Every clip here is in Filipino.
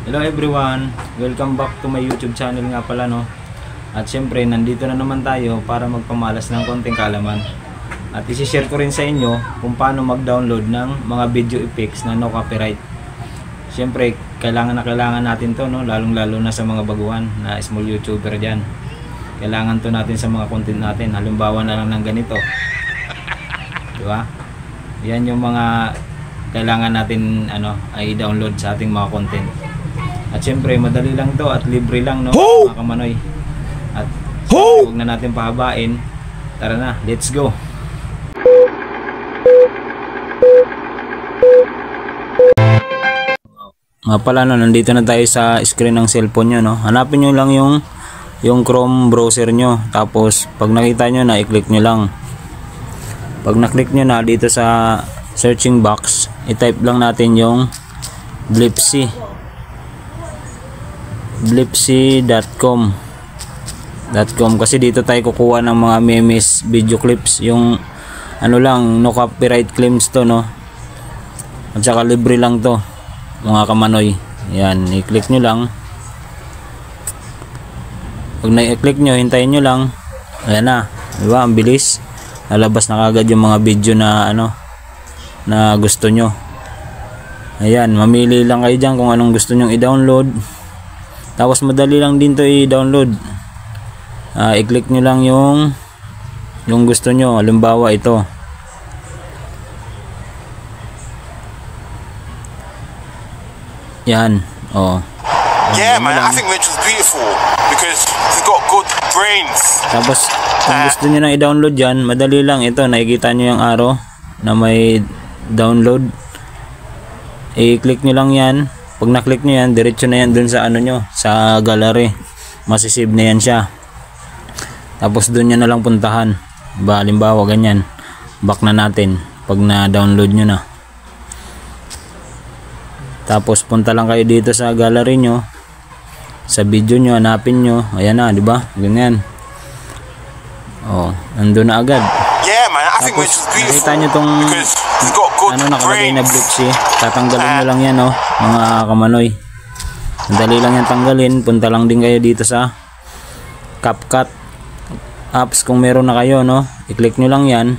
Hello everyone, welcome back to my YouTube channel nga pala, no. At syempre nandito na naman tayo para magpamalas ng konting kaalaman. At isi-share ko rin sa inyo kung paano mag-download ng mga video effects na no copyright. Syempre kailangan natin to, no, lalong-lalo na sa mga baguhan na small YouTuber diyan. Kailangan to natin sa mga content natin. Halimbawa na lang ng ganito. Di ba? Yan yung mga kailangan natin ay download sa ating mga content. At syempre madali lang to at libre lang, no, mga kamanoy. At huwag na natin pahabain. Tara na, let's go. Nga pala, no, nandito na tayo sa screen ng cellphone nyo, no. Hanapin nyo lang yung Chrome browser nyo. Tapos pag nakita nyo na, i-click nyo lang. Pag na-click nyo na dito sa searching box, i-type lang natin yung blipsy.com kasi dito tayo kukuha ng mga memes, video clips, yung no copyright claims to, no. At saka libre lang to, mga kamanoy. Yan, i-click nyo lang. Pag na-click nyo, hintayin nyo lang. Ayan na, diba, ang bilis. Lalabas na kagad yung mga video na na gusto nyo. Ayan, mamili lang kayo dyan kung anong gusto nyo i-download. Tapos madali lang din to i-download. I-click nyo lang yung gusto nyo. Halimbawa ito. Yan. Oh. Yeah, man, I think Mitch was beautiful because he's got good brains. Tapos kung gusto nyo na i-download yan, madali lang ito. Nakikita nyo yung arrow na may download. I-click nyo lang yan. Pag na-click nyo yan, diretso na yan dun sa nyo, sa gallery. Masisave na yan siya. Tapos dun nyo na lang puntahan. Halimbawa ganyan. Back na natin pag na-download nyo na. Tapos punta lang kayo dito sa gallery nyo. Sa video nyo, hanapin nyo. Ayan na, di ba? Ganyan. Oh, nandun na agad. Yeah, man, I think Tapos nakita nyo tong nakalagay na Blipsy. Tatanggalin nyo lang yan, oh, mga kamanoy. Madali lang yan tanggalin. Punta lang din kayo dito sa CapCut apps kung meron na kayo, no. I-click nyo lang yan.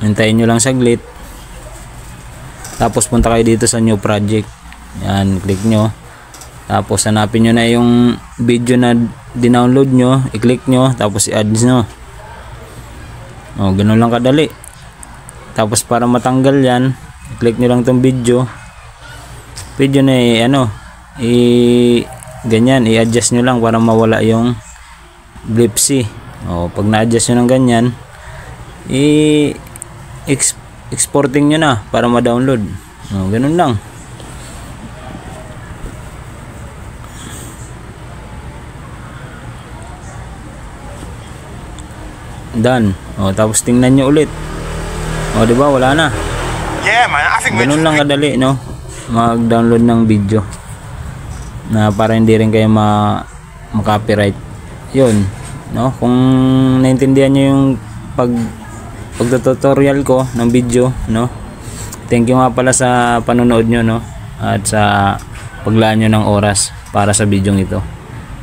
Hintayin nyo lang saglit. Tapos punta kayo dito sa new project. Yan, click nyo. Tapos hanapin nyo na yung video na dinownload nyo. I-click nyo. Tapos i-add nyo. O, ganun lang kadali. Tapos para matanggal yan, i-click nyo lang tong video. Video na ganyan, i-adjust nyo lang para mawala yung Blipsy. O, pag na-adjust nyo ng ganyan, exporting nyo na para ma-download. O, ganun lang. Done. O, tapos tingnan nyo ulit. O, diba, wala na. Yeah, man, I think ganun lang kadali, no, mag-download ng video na para hindi rin kayo ma-copyright. Yun, no, kung naintindihan nyo yung pagtutorial ko ng video, no. Thank you nga pala sa panonood nyo, no, at sa paglaan nyo ng oras para sa video ito.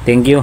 Thank you.